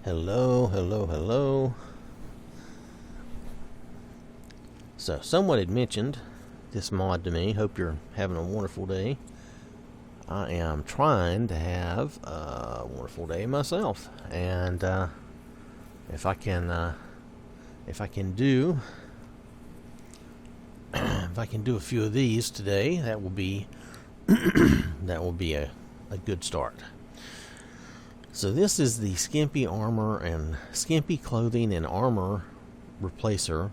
Hello, hello, hello. So, someone had mentioned this mod to me. Hope you're having a wonderful day. I am trying to have a wonderful day myself, and if I can do if I can do a few of these today, that will be a good start. So this is the Skimpy armor and Skimpy clothing and armor replacer.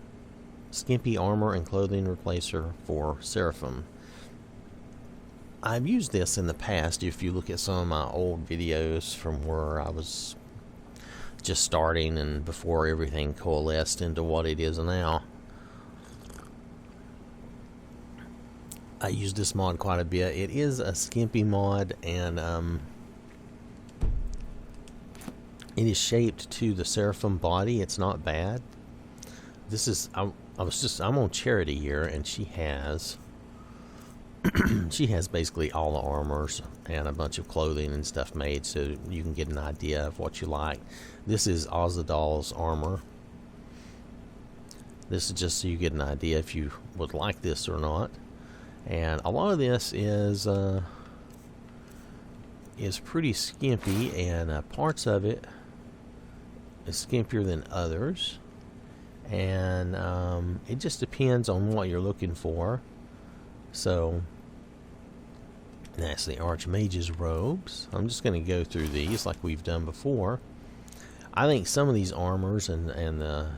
Skimpy armor and clothing replacer for Seraphim. I've used this in the past. If you look at some of my old videos from where I was just starting and before everything coalesced into what it is now, I used this mod quite a bit. It is a Skimpy mod, and it is shaped to the Seraphim body. It's not bad. This is I'm on Charity here, and she has she has basically all the armors and a bunch of clothing and stuff made, so you can get an idea of what you like. This is OwwThatSmarts armor. This is just so you get an idea if you would like this or not. And a lot of this is pretty skimpy, and parts of it is skimpier than others. And it just depends on what you're looking for. So that's the Archmage's robes. I'm just going to go through these like we've done before. I think some of these armors and the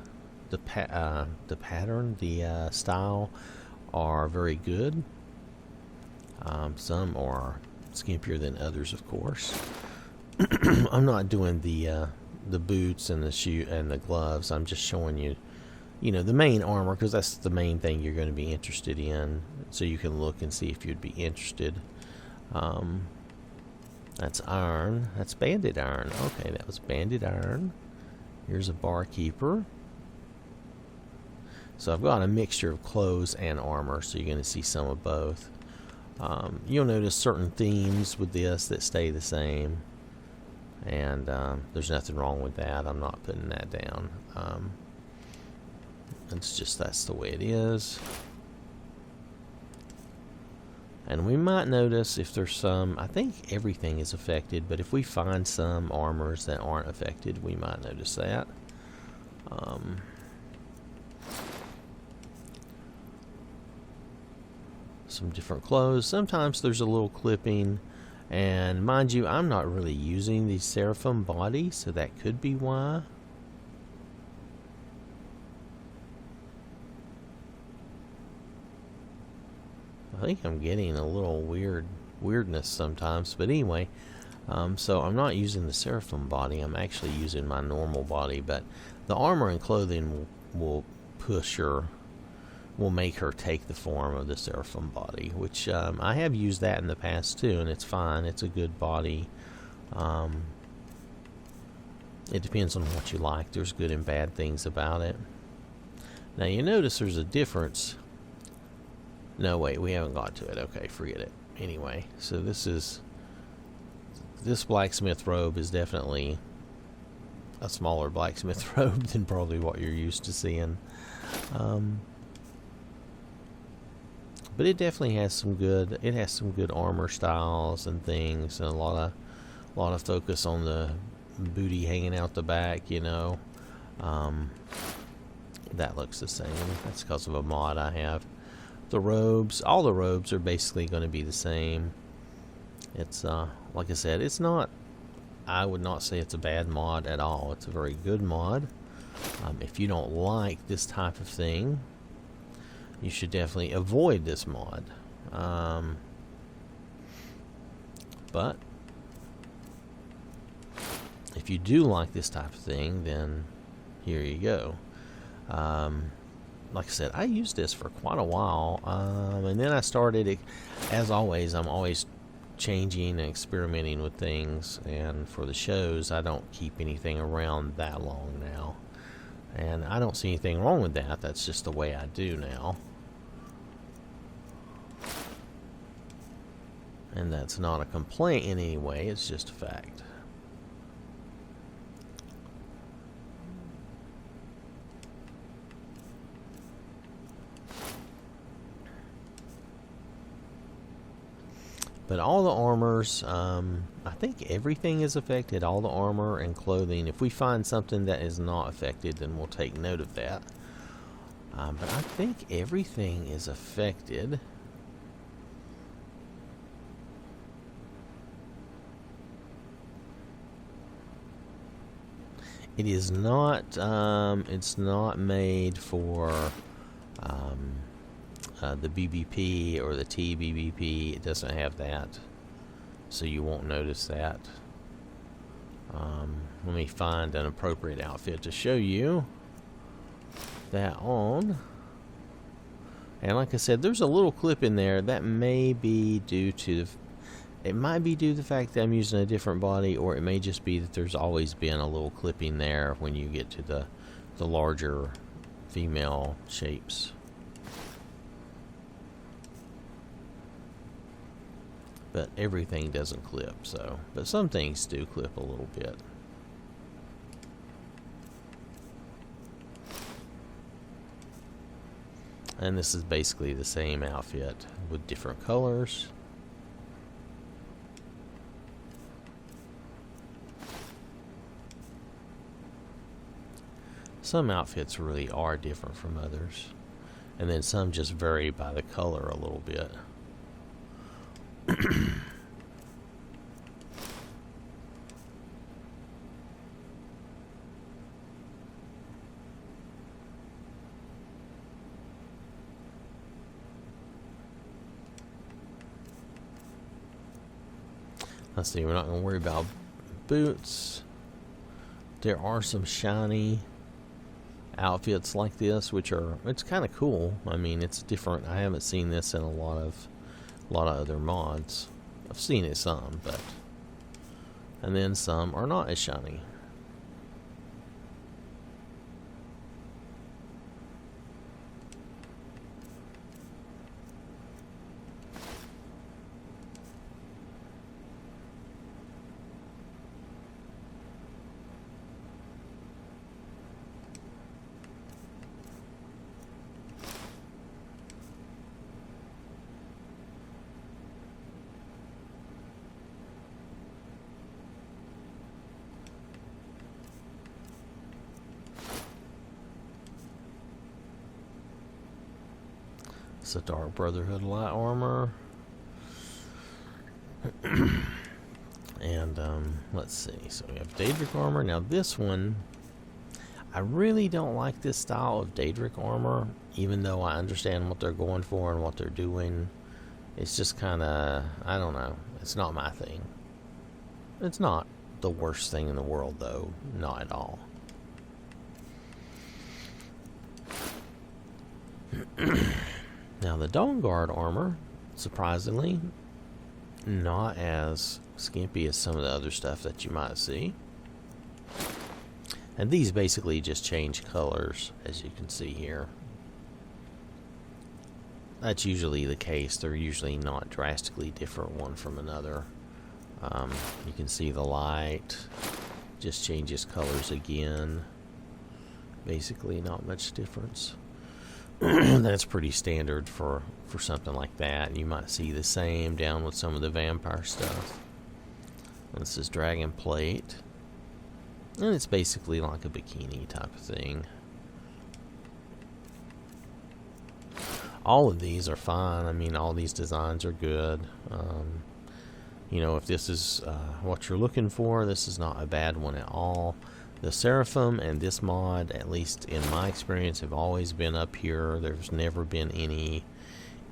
pattern, the style are very good. Some are skimpier than others, of course. I'm not doing the boots and the shoe and the gloves. I'm just showing you, the main armor, because that's the main thing you're going to be interested in, so you can look and see if you'd be interested. That's iron. That's banded iron. Okay, that was banded iron. Here's a barkeeper. So I've got a mixture of clothes and armor, so you're going to see some of both. You'll notice certain themes with this that stay the same, and there's nothing wrong with that. I'm not putting that down. It's just that's the way it is. And we might notice if there's some, I think everything is affected, but if we find some armors that aren't affected, we might notice that. Some different clothes. Sometimes there's a little clipping, and mind you, I'm not really using the Seraphim body, so that could be why. I think I'm getting a little weirdness sometimes, but anyway, so I'm not using the Seraphim body. I'm actually using my normal body, but the armor and clothing will make her take the form of the Seraphim body, which I have used that in the past too, and it's fine. It's a good body. It depends on what you like. There's good and bad things about it. Now you notice there's a difference. No, wait, we haven't got to it. Okay, forget it. Anyway, so this Blacksmith Robe is definitely a smaller Blacksmith Robe than probably what you're used to seeing. But it definitely has some good. It has some good armor styles and things, and a lot of focus on the booty hanging out the back. That looks the same. That's because of a mod I have. The robes, all the robes are basically going to be the same. It's like I said, it's not. I would not say it's a bad mod at all. It's a very good mod. If you don't like this type of thing, you should definitely avoid this mod. But if you do like this type of thing, then here you go. Like I said, I used this for quite a while, and then I started it. As always, I'm always changing and experimenting with things, and for the shows, I don't keep anything around that long now, and I don't see anything wrong with that. That's just the way I do now. And that's not a complaint in any way, it's just a fact. But all the armors, I think everything is affected, all the armor and clothing. If we find something that is not affected, then we'll take note of that. But I think everything is affected. It is not, it's not made for the BBP or the TBBP. It doesn't have that, so you won't notice that. Let me find an appropriate outfit to show you that on. And like I said, there's a little clip in there that may be due to it might be due to the fact that I'm using a different body, or it may just be that there's always been a little clipping there when you get to the larger female shapes. But everything doesn't clip, so. But some things do clip a little bit. And this is basically the same outfit with different colors. Some outfits really are different from others. And then some just vary by the color a little bit. Let's see, we're not going to worry about boots. There are some shiny outfits like this, which are, it's kind of cool. I mean, it's different. I haven't seen this in a lot of other mods. I've seen it some, but, and then some are not as shiny. It's a Dark Brotherhood light armor. And let's see, so we have Daedric Armor. Now this one, I really don't like this style of Daedric Armor, even though I understand what they're going for and what they're doing. It's just kind of, I don't know, it's not my thing. It's not the worst thing in the world though, not at all. Now the Dawnguard armor, surprisingly, not as skimpy as some of the other stuff that you might see. And these basically just change colors, as you can see here. That's usually the case. They're usually not drastically different one from another. You can see the light just changes colors again. Basically not much difference. That's pretty standard for something like that. You might see the same down with some of the vampire stuff. This is Dragon Plate. And it's basically like a bikini type of thing. All of these are fine. I mean, all these designs are good. You know, if this is what you're looking for, this is not a bad one at all. The Seraphim and this mod, at least in my experience, have always been up here. There's never been any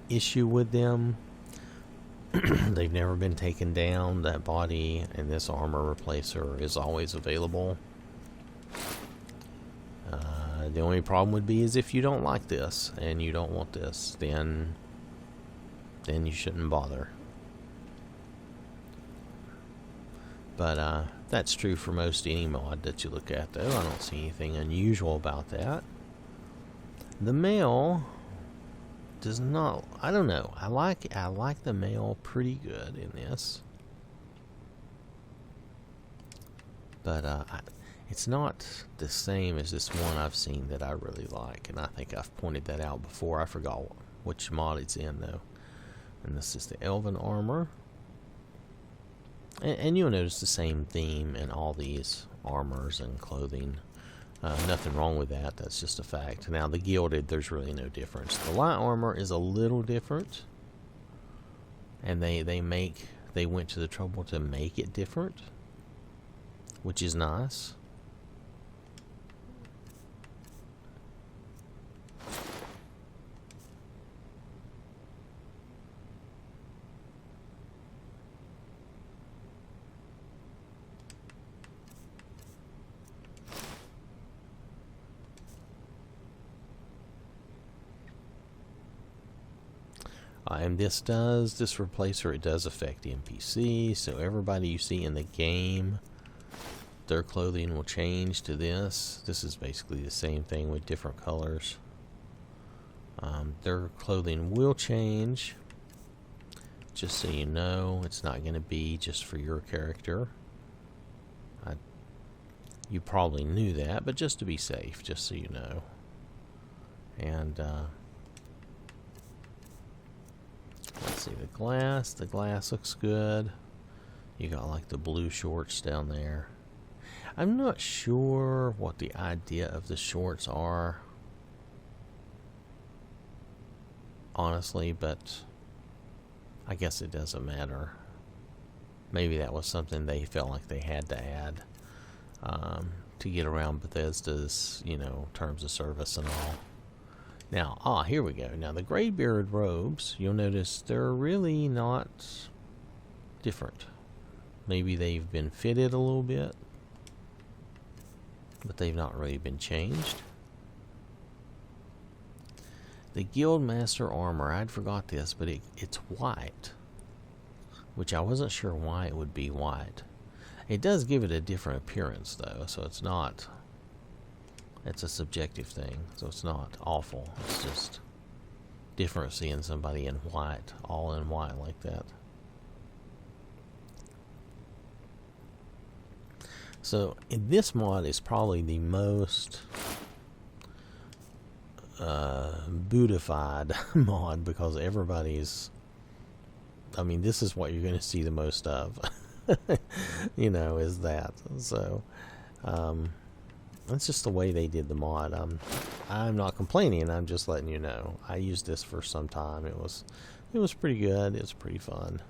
issue with them. They've never been taken down. That body and this armor replacer is always available. The only problem would be is if you don't like this and you don't want this, then you shouldn't bother. But that's true for most any mod that you look at, though. I don't see anything unusual about that. The mail does not, I don't know. I like the mail pretty good in this. But it's not the same as this one I've seen that I really like, and I think I've pointed that out before. I forgot which mod it's in, though. And this is the Elven Armor. And you'll notice the same theme in all these armors and clothing. Nothing wrong with that. That's just a fact. Now, the gilded, there's really no difference. The light armor is a little different. And they went to the trouble to make it different, which is nice. And this replacer, it does affect NPC, so everybody you see in the game, their clothing will change to this. This is basically the same thing with different colors. Their clothing will change, just so you know. It's not going to be just for your character. You probably knew that, but just to be safe, just so you know. And let's see, the glass looks good. You got like the blue shorts down there. I'm not sure what the idea of the shorts are, honestly, but I guess it doesn't matter. Maybe that was something they felt like they had to add to get around Bethesda's, terms of service and all. Now, here we go. Now, the gray-bearded robes, you'll notice they're really not different. Maybe they've been fitted a little bit, but they've not really been changed. The Guildmaster armor, I'd forgot this, but it's white, which I wasn't sure why it would be white. It does give it a different appearance, though, so it's not... It's a subjective thing, so it's not awful. It's just different seeing somebody in white, all in white like that. So this mod is probably the most bootified mod, because everybody's... I mean, this is what you're going to see the most of. Is that. So, that's just the way they did the mod. I'm not complaining. I'm just letting you know. I used this for some time. It was pretty good. It's pretty fun.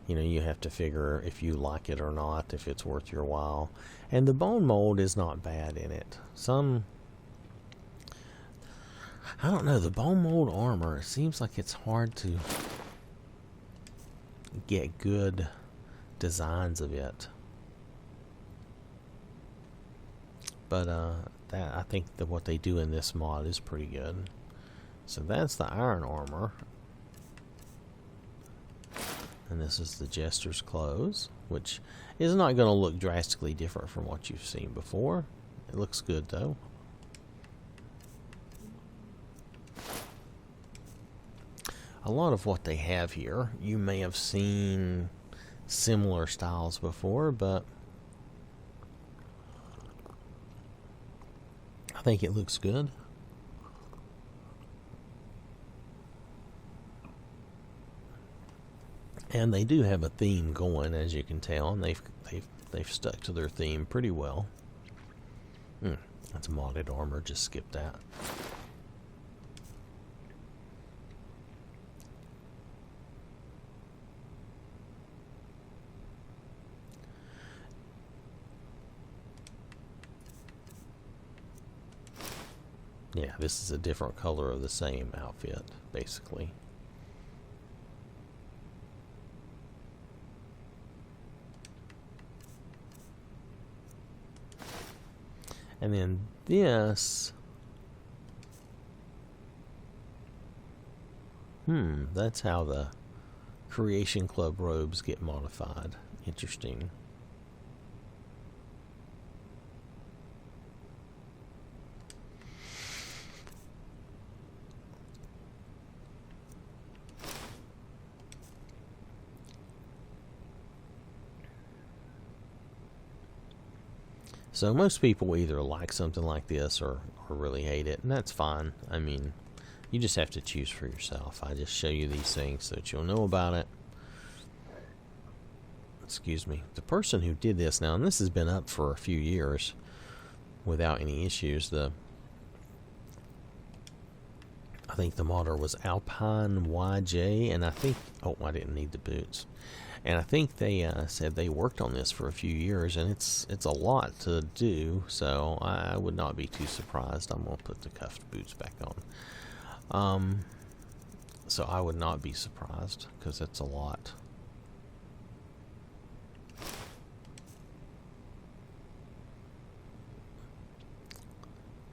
You have to figure if you like it or not, if it's worth your while. And the bone mold is not bad in it. I don't know, the bone mold armor, it seems like it's hard to get good designs of it. But I think that what they do in this mod is pretty good. So that's the iron armor. And this is the Jester's clothes, which is not going to look drastically different from what you've seen before. It looks good, though. A lot of what they have here, you may have seen similar styles before, but I think it looks good. And they do have a theme going, as you can tell, and they've stuck to their theme pretty well. That's modded armor, just skip that. Yeah, this is a different color of the same outfit, basically. And then this... that's how the Creation Club robes get modified. Interesting. So most people either like something like this or really hate it, and that's fine. I mean, you just have to choose for yourself. I just show you these things so that you'll know about it. Excuse me. The person who did this now, and this has been up for a few years without any issues. I think the modder was Alpine YJ, and I think, oh, I didn't need the boots. And I think they said they worked on this for a few years, and it's a lot to do, so I would not be too surprised. I'm going to put the cuffed boots back on. So I would not be surprised, because it's a lot.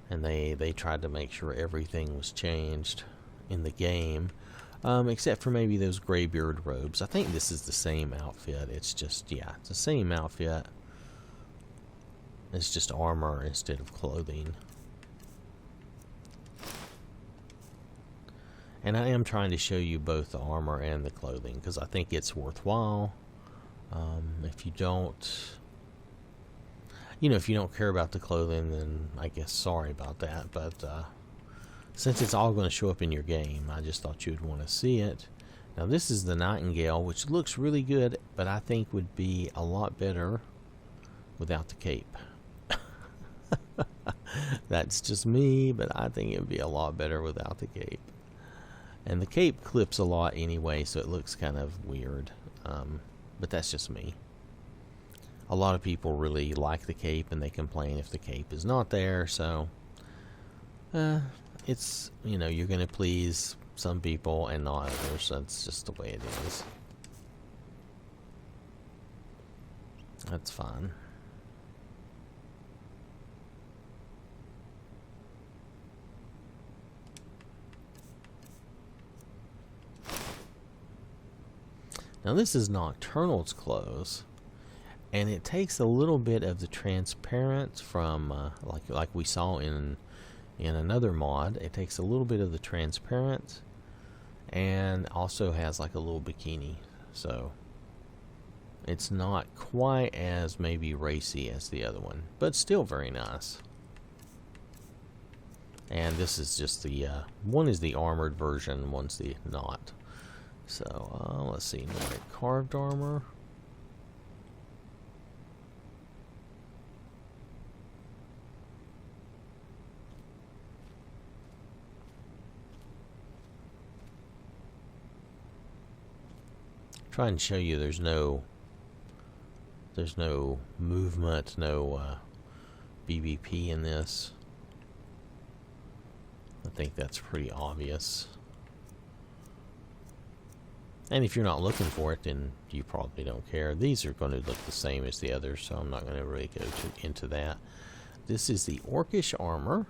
And they tried to make sure everything was changed in the game, except for maybe those graybeard robes. I think this is the same outfit. It's just, yeah, it's the same outfit. It's just armor instead of clothing. And I am trying to show you both the armor and the clothing, because I think it's worthwhile. If you don't... if you don't care about the clothing, then I guess sorry about that. But since it's all going to show up in your game, I just thought you'd want to see it. Now this is the Nightingale, which looks really good, but I think would be a lot better without the cape. That's just me, but I think it would be a lot better without the cape. And the cape clips a lot anyway, so it looks kind of weird. But that's just me. A lot of people really like the cape, and they complain if the cape is not there, so it's, you're going to please some people and not others. That's just the way it is. That's fine. Now this is Nocturnal's clothes. And it takes a little bit of the transparent from, like we saw in another mod. It takes a little bit of the transparent, and also has like a little bikini. So it's not quite as maybe racy as the other one, but still very nice. And this is just the one is the armored version, one's the not. So let's see, Nordic carved armor. Try and show you there's no movement, no BBP in this. I think that's pretty obvious. And if you're not looking for it, then you probably don't care. These are going to look the same as the others, so I'm not going to really go into that. This is the Orcish Armor,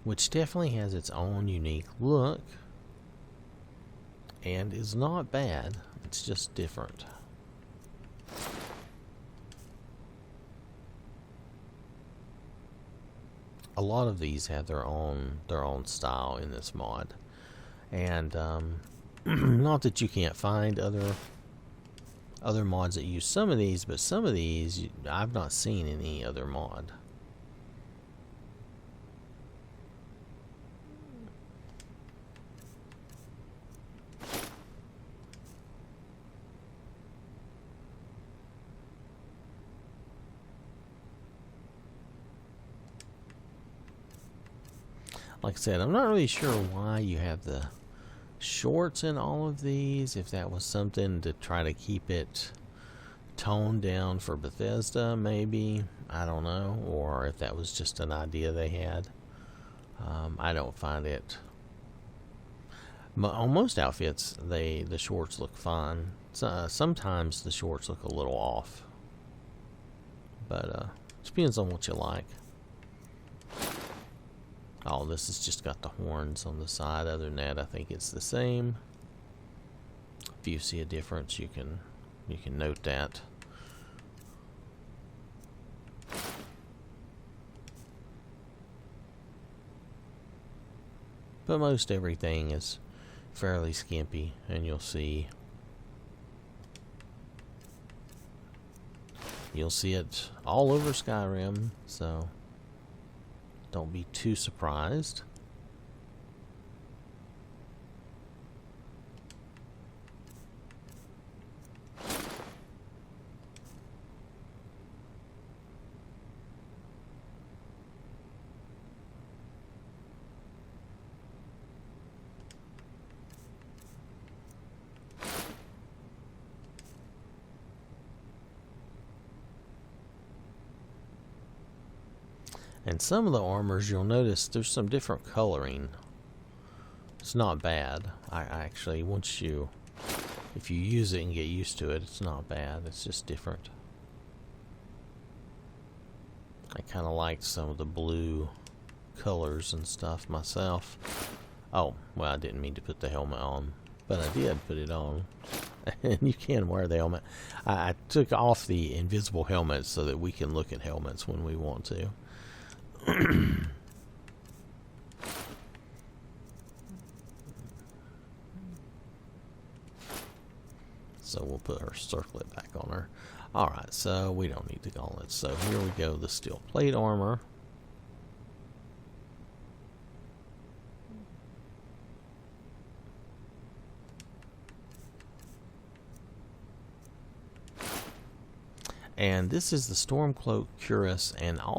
which definitely has its own unique look. And is not bad, it's just different. A lot of these have their own style in this mod. And not that you can't find other mods that use some of these, but some of these I've not seen in any other mod. Like I said, I'm not really sure why you have the shorts in all of these. If that was something to try to keep it toned down for Bethesda, maybe. I don't know. Or if that was just an idea they had. I don't find it. On most outfits, the shorts look fine. Sometimes the shorts look a little off. But it depends on what you like. Oh, this has just got the horns on the side. Other than that, I think it's the same. If you see a difference, you can note that. But most everything is fairly skimpy, and you'll see You'll see it all over Skyrim, so don't be too surprised. And some of the armors, you'll notice there's some different coloring. It's not bad. I actually, if you use it and get used to it, it's not bad. It's just different. I kind of liked some of the blue colors and stuff myself. Oh, well, I didn't mean to put the helmet on, but I did put it on. And you can wear the helmet. I took off the invisible helmet so that we can look at helmets when we want to. So we'll put her circlet back on her. Alright, so we don't need the gauntlets. So here we go, the steel plate armor. And this is the Stormcloak Cuirass, and all